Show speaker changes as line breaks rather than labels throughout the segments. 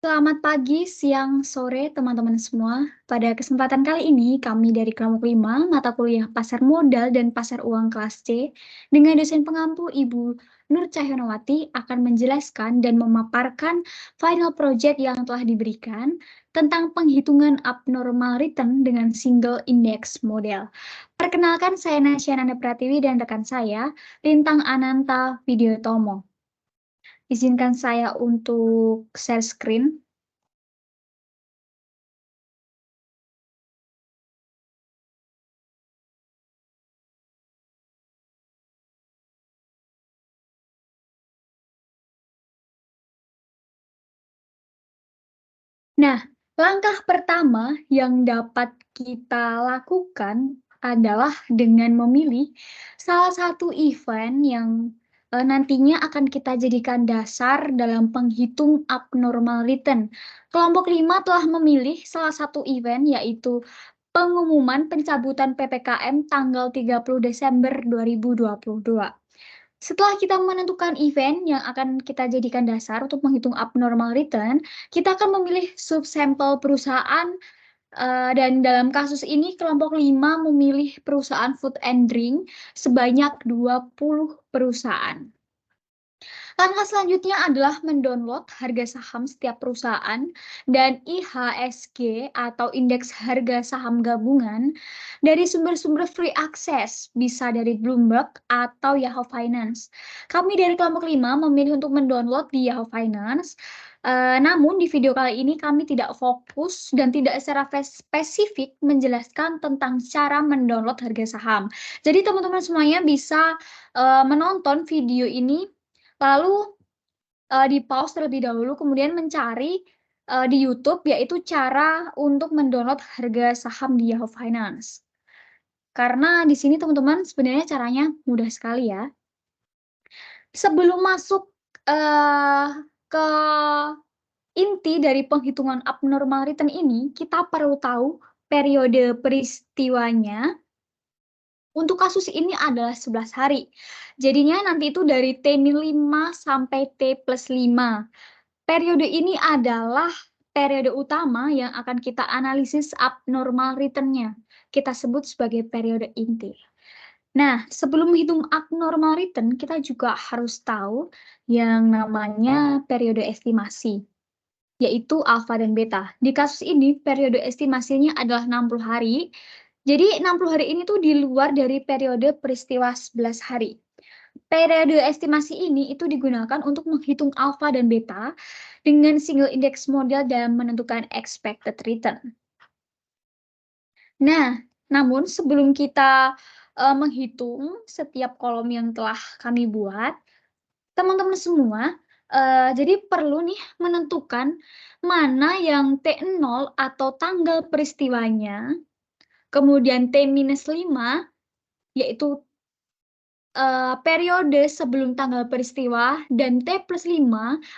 Selamat pagi, siang, sore teman-teman semua. Pada kesempatan kali ini kami dari kelompok 5 mata kuliah Pasar Modal dan Pasar Uang kelas C dengan dosen pengampu Ibu Nur Cahyonowati akan menjelaskan dan memaparkan final project yang telah diberikan tentang penghitungan abnormal return dengan single index model. Perkenalkan, saya Nasya Nanda Pratiwi dan rekan saya Lintang Ananta Widyotomo. Izinkan saya untuk share screen. Nah, langkah pertama yang dapat kita lakukan adalah dengan memilih salah satu event yang nantinya akan kita jadikan dasar dalam penghitung abnormal return. Kelompok 5 telah memilih salah satu event yaitu pengumuman pencabutan PPKM tanggal 30 Desember 2022. Setelah kita menentukan event yang akan kita jadikan dasar untuk menghitung abnormal return, kita akan memilih subsampel perusahaan dan dalam kasus ini kelompok 5 memilih perusahaan food and drink sebanyak 20 perusahaan. Langkah selanjutnya adalah mendownload harga saham setiap perusahaan dan IHSG atau indeks harga saham gabungan dari sumber-sumber free access, bisa dari Bloomberg atau Yahoo Finance. Kami dari kelompok 5 memilih untuk mendownload di Yahoo Finance. Namun di video kali ini kami tidak fokus dan tidak secara spesifik menjelaskan tentang cara mendownload harga saham. Jadi teman-teman semuanya bisa menonton video ini lalu di pause terlebih dahulu, kemudian mencari di YouTube yaitu cara untuk mendownload harga saham di Yahoo Finance. Karena di sini teman-teman sebenarnya caranya mudah sekali ya. Sebelum masuk ke inti dari penghitungan abnormal return ini, kita perlu tahu periode peristiwanya. Untuk kasus ini adalah 11 hari. Jadinya nanti itu dari T-5 sampai T+5. Periode ini adalah periode utama yang akan kita analisis abnormal return-nya. Kita sebut sebagai periode inti. Nah, sebelum menghitung abnormal return, kita juga harus tahu yang namanya periode estimasi, yaitu alfa dan beta. Di kasus ini, periode estimasinya adalah 60 hari. Jadi 60 hari ini tuh di luar dari periode peristiwa 11 hari. Periode estimasi ini itu digunakan untuk menghitung alfa dan beta dengan single index model dalam menentukan expected return. Nah, namun sebelum kita menghitung setiap kolom yang telah kami buat, teman-teman semua jadi perlu nih menentukan mana yang T0 atau tanggal peristiwanya, kemudian T-5 yaitu periode sebelum tanggal peristiwa dan T+5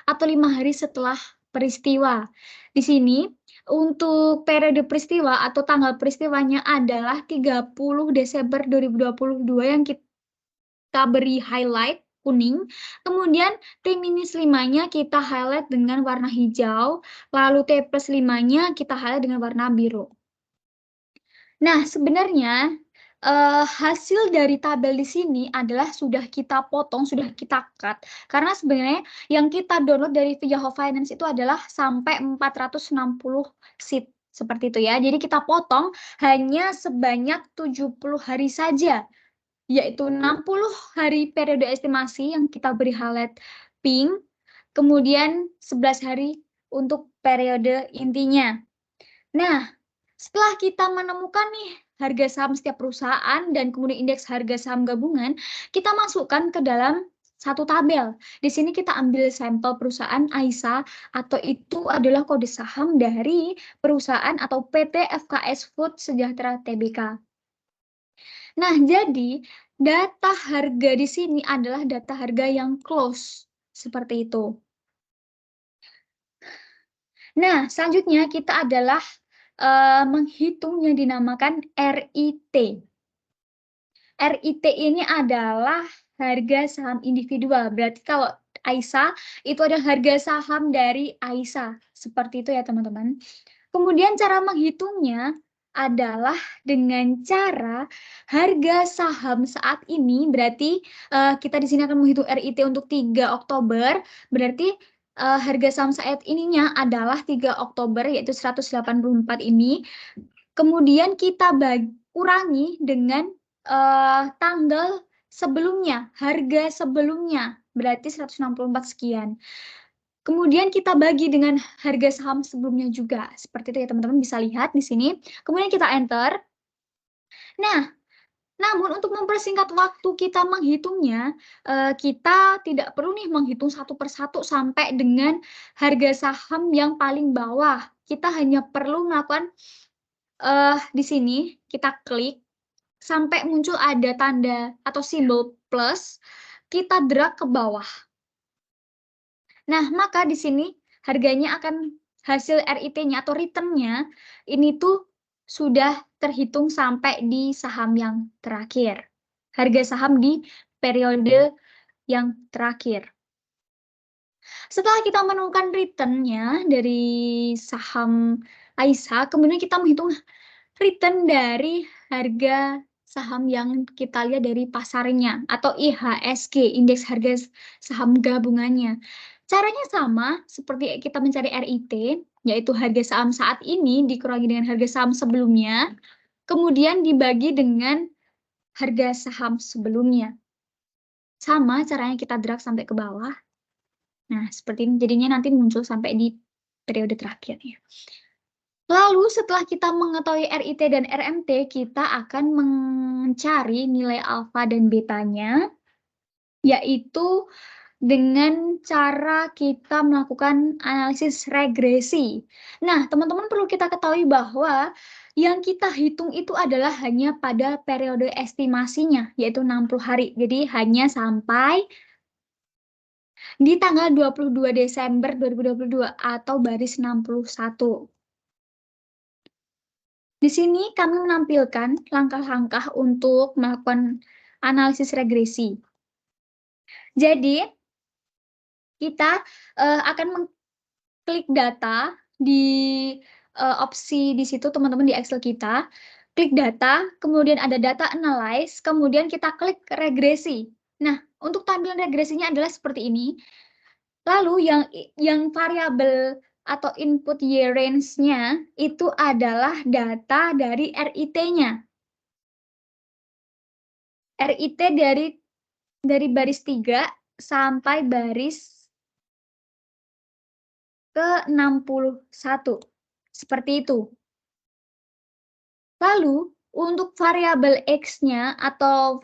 atau 5 hari setelah peristiwa. Di sini untuk periode peristiwa atau tanggal peristiwanya adalah 30 Desember 2022 yang kita beri highlight kuning. Kemudian T-5-nya kita highlight dengan warna hijau, lalu T+5-nya kita highlight dengan warna biru. Nah, sebenarnya hasil dari tabel di sini adalah sudah kita potong, sudah kita cut. Karena sebenarnya yang kita download dari Yahoo Finance itu adalah sampai 460 sheet. Seperti itu ya. Jadi kita potong hanya sebanyak 70 hari saja. Yaitu 60 hari periode estimasi yang kita beri highlight pink. Kemudian 11 hari untuk periode intinya. Nah, setelah kita menemukan nih harga saham setiap perusahaan dan kemudian indeks harga saham gabungan, kita masukkan ke dalam satu tabel. Di sini kita ambil sampel perusahaan AISA atau itu adalah kode saham dari perusahaan atau PT FKS Food Sejahtera Tbk. Nah, jadi data harga di sini adalah data harga yang close. Seperti itu. Nah, selanjutnya kita adalah menghitung yang dinamakan RIT. RIT ini adalah harga saham individual. Berarti kalau Aisyah, itu adalah harga saham dari Aisyah. Seperti itu ya teman-teman. Kemudian cara menghitungnya adalah dengan cara harga saham saat ini, berarti kita di sini akan menghitung RIT untuk 3 Oktober, berarti harga saham saat ininya adalah 3 Oktober, yaitu 184 ini. Kemudian kita kurangi dengan tanggal sebelumnya, harga sebelumnya, berarti 164 sekian. Kemudian kita bagi dengan harga saham sebelumnya juga. Seperti itu ya teman-teman, bisa lihat di sini. Kemudian kita enter. Nah, namun untuk mempersingkat waktu kita menghitungnya, kita tidak perlu nih menghitung satu persatu sampai dengan harga saham yang paling bawah. Kita hanya perlu melakukan di sini, kita klik sampai muncul ada tanda atau simbol plus, kita drag ke bawah. Nah, maka di sini harganya akan hasil RIT-nya atau return-nya ini tuh sudah terhitung sampai di saham yang terakhir. Harga saham di periode yang terakhir. Setelah kita menemukan return-nya dari saham Aisyah, kemudian kita menghitung return dari harga saham yang kita lihat dari pasarnya atau IHSG, indeks harga saham gabungannya. Caranya sama seperti kita mencari RIT, yaitu harga saham saat ini dikurangi dengan harga saham sebelumnya, kemudian dibagi dengan harga saham sebelumnya. Sama caranya kita drag sampai ke bawah. Nah, seperti ini jadinya nanti muncul sampai di periode terakhir ya. Lalu setelah kita mengetahui RIT dan RMT, kita akan mencari nilai alfa dan betanya, yaitu dengan cara kita melakukan analisis regresi. Nah, teman-teman perlu kita ketahui bahwa yang kita hitung itu adalah hanya pada periode estimasinya, yaitu 60 hari. Jadi hanya sampai di tanggal 22 Desember 2022 atau baris 61. Di sini kami menampilkan langkah-langkah untuk melakukan analisis regresi. Jadi, kita akan mengklik data di opsi di situ, teman-teman, di Excel kita. Klik data, kemudian ada data analyze, kemudian kita klik regresi. Nah, untuk tampilan regresinya adalah seperti ini. Lalu yang variabel atau input year range-nya itu adalah data dari RIT-nya. RIT dari baris 3 sampai baris ke-61. Seperti itu. Lalu, untuk variabel X-nya atau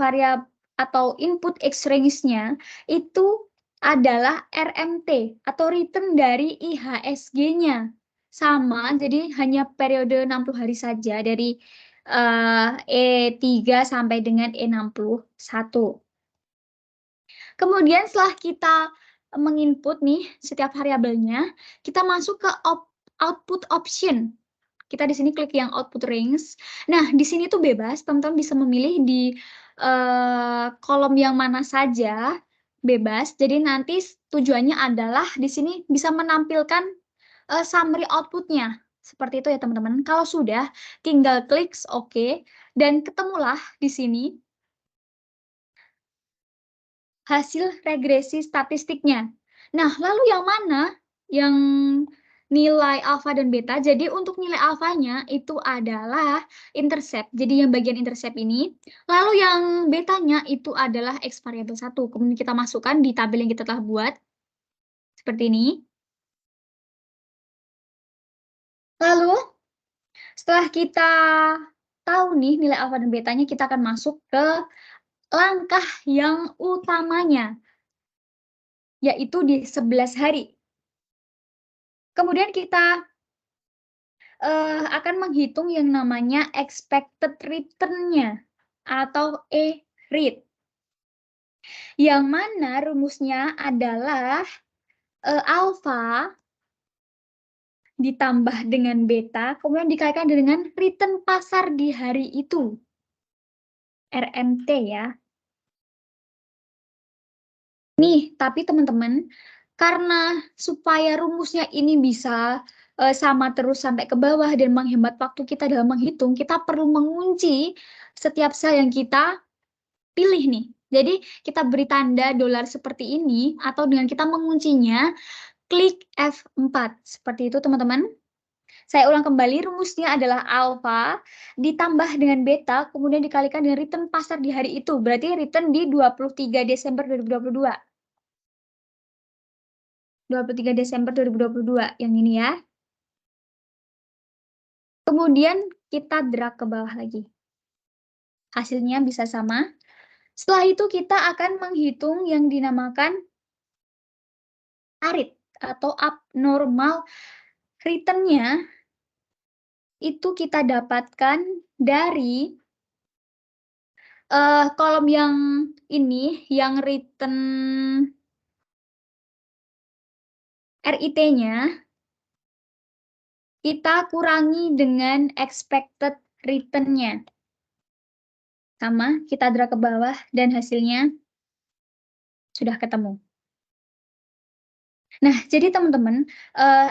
input X range-nya itu adalah RMT atau return dari IHSG-nya. Sama, jadi hanya periode 60 hari saja dari E3 sampai dengan E61. Kemudian setelah kita menginput nih setiap variabelnya, kita masuk ke output option. Kita di sini klik yang output range. Nah, di sini tuh bebas, teman-teman bisa memilih di kolom yang mana saja, bebas. Jadi nanti tujuannya adalah di sini bisa menampilkan summary outputnya. Seperti itu ya teman-teman. Kalau sudah, tinggal klik OK, dan ketemulah di sini hasil regresi statistiknya. Nah, lalu yang mana yang nilai alfa dan beta? Jadi untuk nilai alfanya itu adalah intercept. Jadi yang bagian intercept ini. Lalu yang betanya itu adalah X variabel 1. Kemudian kita masukkan di tabel yang kita telah buat. Seperti ini. Lalu setelah kita tahu nih nilai alfa dan betanya, kita akan masuk ke langkah yang utamanya, yaitu di 11 hari. Kemudian kita akan menghitung yang namanya expected return-nya atau E-rate. Yang mana rumusnya adalah alfa ditambah dengan beta, kemudian dikaitkan dengan return pasar di hari itu. RMT ya. Nih, tapi teman-teman, karena supaya rumusnya ini bisa sama terus sampai ke bawah dan menghemat waktu kita dalam menghitung, kita perlu mengunci setiap sel yang kita pilih nih. Jadi kita beri tanda dolar seperti ini, atau dengan kita menguncinya, klik F4. Seperti itu teman-teman. Saya ulang kembali, rumusnya adalah alfa ditambah dengan beta, kemudian dikalikan dengan return pasar di hari itu. Berarti return di 23 Desember 2022. 23 Desember 2022, yang ini ya. Kemudian kita drag ke bawah lagi. Hasilnya bisa sama. Setelah itu kita akan menghitung yang dinamakan ARIT atau abnormal return-nya. Itu kita dapatkan dari kolom yang ini, yang return RIT-nya, kita kurangi dengan expected return-nya. Sama, kita drag ke bawah dan hasilnya sudah ketemu. Nah, jadi teman-teman,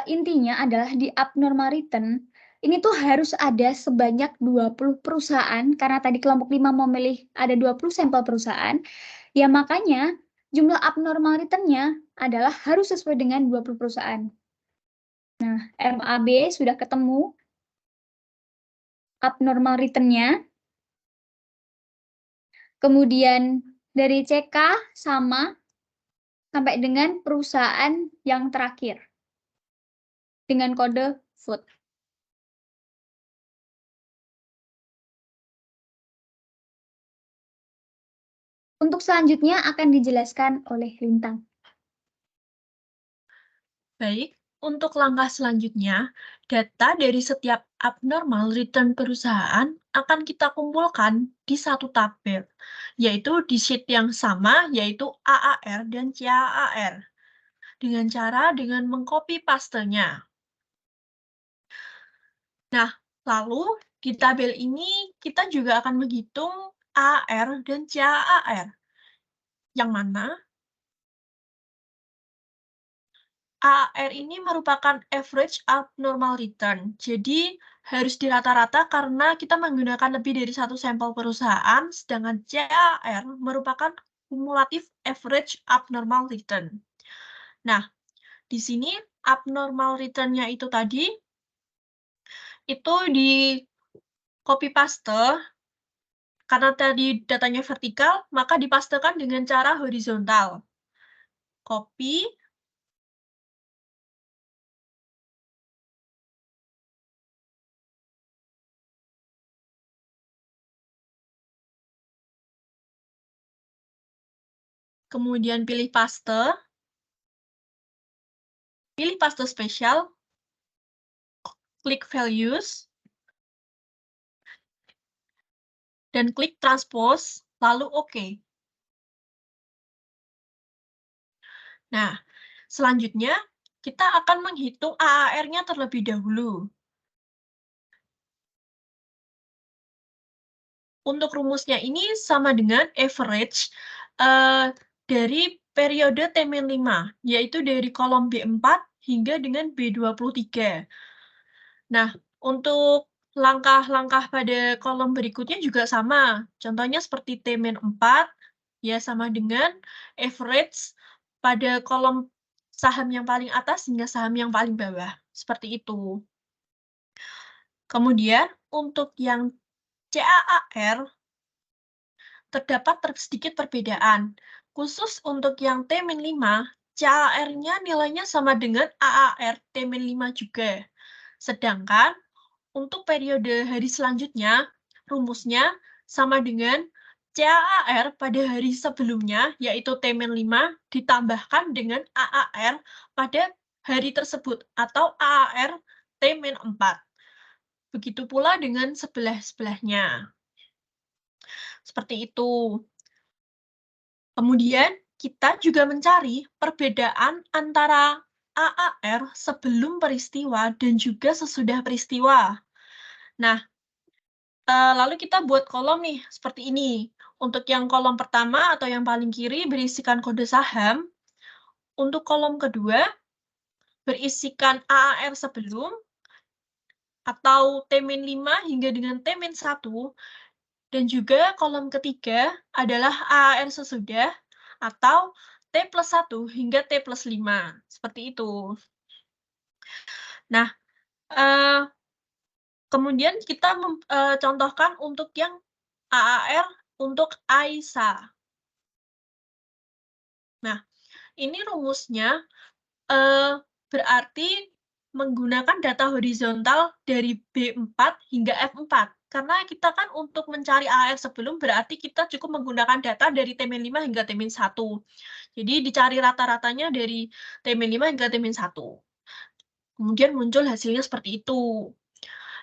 intinya adalah di abnormal return, ini tuh harus ada sebanyak 20 perusahaan, karena tadi kelompok 5 memilih ada 20 sampel perusahaan, ya makanya jumlah abnormal return-nya adalah harus sesuai dengan 20 perusahaan. Nah, MAB sudah ketemu abnormal return-nya. Kemudian dari CK sama sampai dengan perusahaan yang terakhir dengan kode food. Untuk selanjutnya akan dijelaskan oleh Lintang.
Baik, untuk langkah selanjutnya, data dari setiap abnormal return perusahaan akan kita kumpulkan di satu tabel, yaitu di sheet yang sama, yaitu AAR dan CAAR, dengan mengcopy pastenya. Nah, lalu di tabel ini kita juga akan menghitung AAR dan CAAR, yang mana AAR ini merupakan average abnormal return. Jadi, harus dirata-rata karena kita menggunakan lebih dari satu sampel perusahaan, sedangkan CAR merupakan cumulative average abnormal return. Nah, di sini abnormal return-nya itu tadi, itu di copy paste, karena tadi datanya vertikal, maka dipastekan dengan cara horizontal. Copy, kemudian pilih paste spesial, klik values, dan klik transpose, lalu OK. Nah, selanjutnya kita akan menghitung AAR-nya terlebih dahulu. Untuk rumusnya ini sama dengan average dari periode T-5, yaitu dari kolom B4 hingga dengan B23. Nah, untuk langkah-langkah pada kolom berikutnya juga sama. Contohnya seperti T-4, ya sama dengan average pada kolom saham yang paling atas hingga saham yang paling bawah. Seperti itu. Kemudian, untuk yang CAAR, terdapat sedikit perbedaan. Khusus untuk yang T-5, CAAR-nya nilainya sama dengan AAR T-5 juga. Sedangkan untuk periode hari selanjutnya, rumusnya sama dengan CAAR pada hari sebelumnya, yaitu T-5, ditambahkan dengan AAR pada hari tersebut, atau AAR T-4. Begitu pula dengan sebelah-sebelahnya. Seperti itu. Kemudian, kita juga mencari perbedaan antara AAR sebelum peristiwa dan juga sesudah peristiwa. Nah, lalu kita buat kolom nih, seperti ini. Untuk yang kolom pertama atau yang paling kiri berisikan kode saham. Untuk kolom kedua berisikan AAR sebelum atau T-5 hingga dengan T-1, dan juga kolom ketiga adalah AAR sesudah atau T+1 hingga T+5, seperti itu. Nah, kemudian kita contohkan untuk yang AAR untuk AISA. Nah, ini rumusnya berarti menggunakan data horizontal dari B4 hingga F4. Karena kita kan untuk mencari AR sebelum berarti kita cukup menggunakan data dari T-5 hingga T-1. Jadi dicari rata-ratanya dari T-5 hingga T-1. Kemudian muncul hasilnya seperti itu.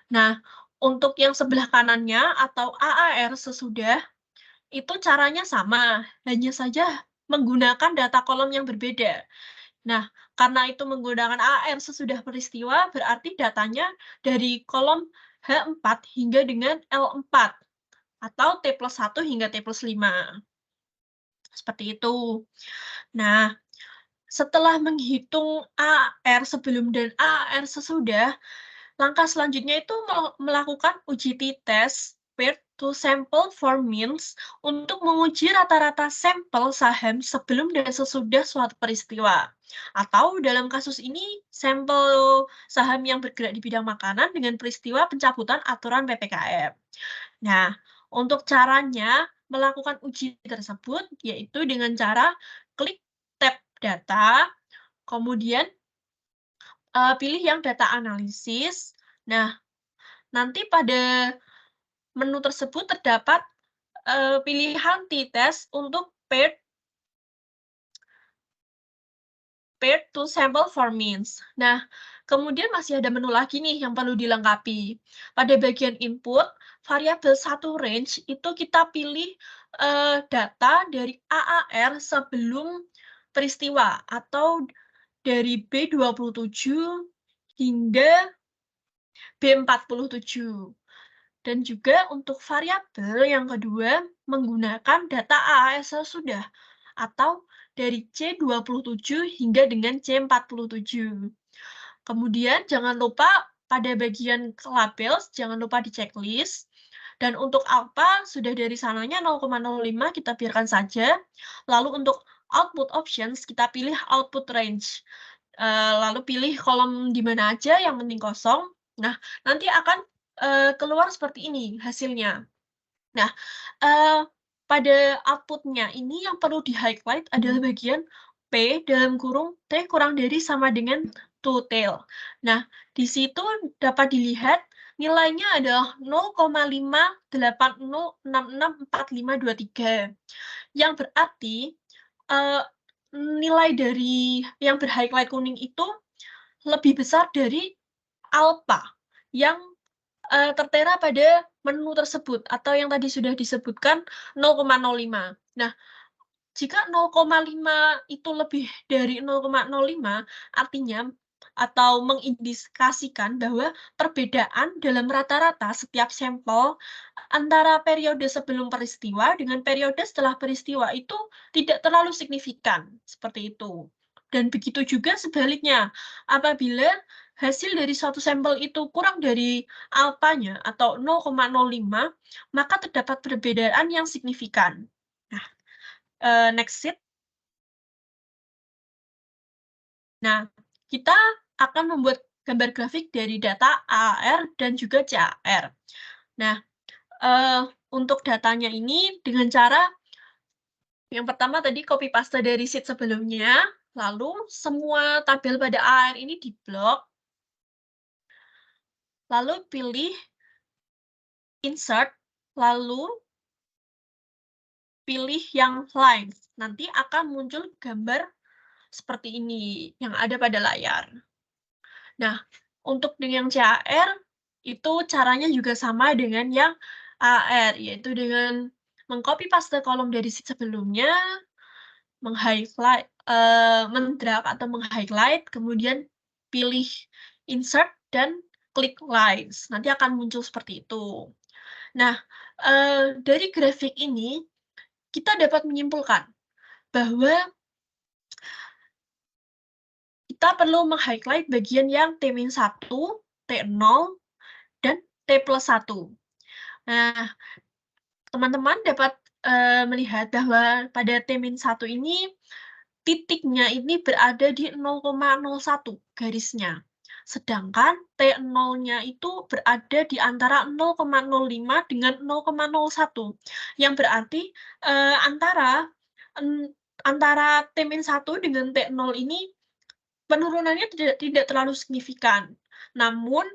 Nah, untuk yang sebelah kanannya atau AAR sesudah, itu caranya sama, hanya saja menggunakan data kolom yang berbeda. Nah, karena itu menggunakan AR sesudah peristiwa, berarti datanya dari kolom H4 hingga dengan L4, atau T+1 hingga T+5. Seperti itu. Nah, setelah menghitung AR sebelum dan AR sesudah, langkah selanjutnya itu melakukan uji t-test paired to sample for means untuk menguji rata-rata sampel saham sebelum dan sesudah suatu peristiwa. Atau dalam kasus ini, sampel saham yang bergerak di bidang makanan dengan peristiwa pencabutan aturan PPKM. Nah, untuk caranya melakukan uji tersebut yaitu dengan cara klik tab data, kemudian pilih yang data analisis. Nah, nanti pada menu tersebut terdapat pilihan t-test untuk paired to sample for means. Nah, kemudian masih ada menu lagi nih yang perlu dilengkapi. Pada bagian input, variabel satu range itu kita pilih data dari AAR sebelum peristiwa atau dari B27 hingga B47. Dan juga untuk variabel yang kedua menggunakan data AAR sesudah atau dari C27 hingga dengan C47. Kemudian jangan lupa pada bagian label, jangan lupa di checklist. Dan untuk alpha, sudah dari sananya 0,05 kita biarkan saja. Lalu untuk output options, kita pilih output range. Lalu pilih kolom di mana aja, yang penting kosong. Nah, nanti akan keluar seperti ini hasilnya. Nah, pada output-nya ini yang perlu di-highlight adalah bagian P dalam kurung T kurang dari sama dengan total. Nah, di situ dapat dilihat nilainya adalah 0,580664523, yang berarti nilai dari yang ber-highlight kuning itu lebih besar dari alpha yang tertera pada menu tersebut atau yang tadi sudah disebutkan 0,05. Nah, jika 0,5 itu lebih dari 0,05, artinya atau mengindikasikan bahwa perbedaan dalam rata-rata setiap sampel antara periode sebelum peristiwa dengan periode setelah peristiwa itu tidak terlalu signifikan, seperti itu. Dan begitu juga sebaliknya, apabila hasil dari suatu sampel itu kurang dari alfanya atau 0,05, maka terdapat perbedaan yang signifikan. Nah, next sheet. Nah, kita akan membuat gambar grafik dari data AAR dan juga CAR. Nah, untuk datanya ini dengan cara yang pertama tadi copy paste dari sheet sebelumnya, lalu semua tabel pada AR ini diblok, lalu pilih insert, lalu pilih yang lines. Nanti akan muncul gambar seperti ini yang ada pada layar. Nah, untuk dengan CAR, itu caranya juga sama dengan yang AR, yaitu dengan mengcopy paste kolom dari sheet sebelumnya, meng-highlight, men-drag atau meng-highlight, kemudian pilih insert dan klik lines. Nanti akan muncul seperti itu. Nah, dari grafik ini, kita dapat menyimpulkan bahwa kita perlu meng-highlight bagian yang T-1, T0, dan T+1. Nah, teman-teman dapat, melihat bahwa pada T-1 ini, titiknya ini berada di 0,01 garisnya. Sedangkan T0-nya itu berada di antara 0,05 dengan 0,01, yang berarti, antara T-1 dengan T0 ini penurunannya tidak terlalu signifikan. Namun,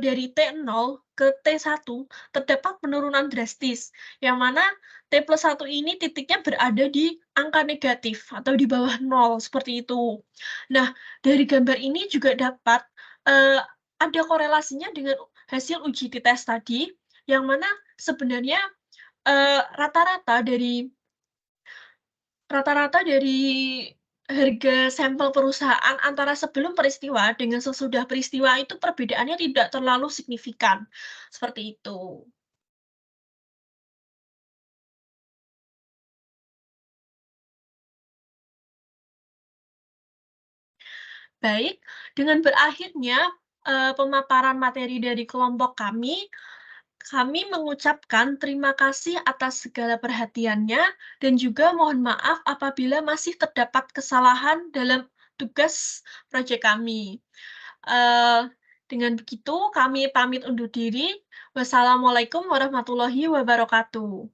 dari T0 ke T1 terdapat penurunan drastis, yang mana T+1 ini titiknya berada di angka negatif atau di bawah 0, seperti itu. Nah, dari gambar ini juga dapat, ada korelasinya dengan hasil uji tes tadi, yang mana sebenarnya, rata-rata dari harga sampel perusahaan antara sebelum peristiwa dengan sesudah peristiwa itu perbedaannya tidak terlalu signifikan, seperti itu. Baik, dengan berakhirnya, pemaparan materi dari kelompok kami mengucapkan terima kasih atas segala perhatiannya dan juga mohon maaf apabila masih terdapat kesalahan dalam tugas proyek kami. Dengan begitu kami pamit undur diri. Wassalamualaikum warahmatullahi wabarakatuh.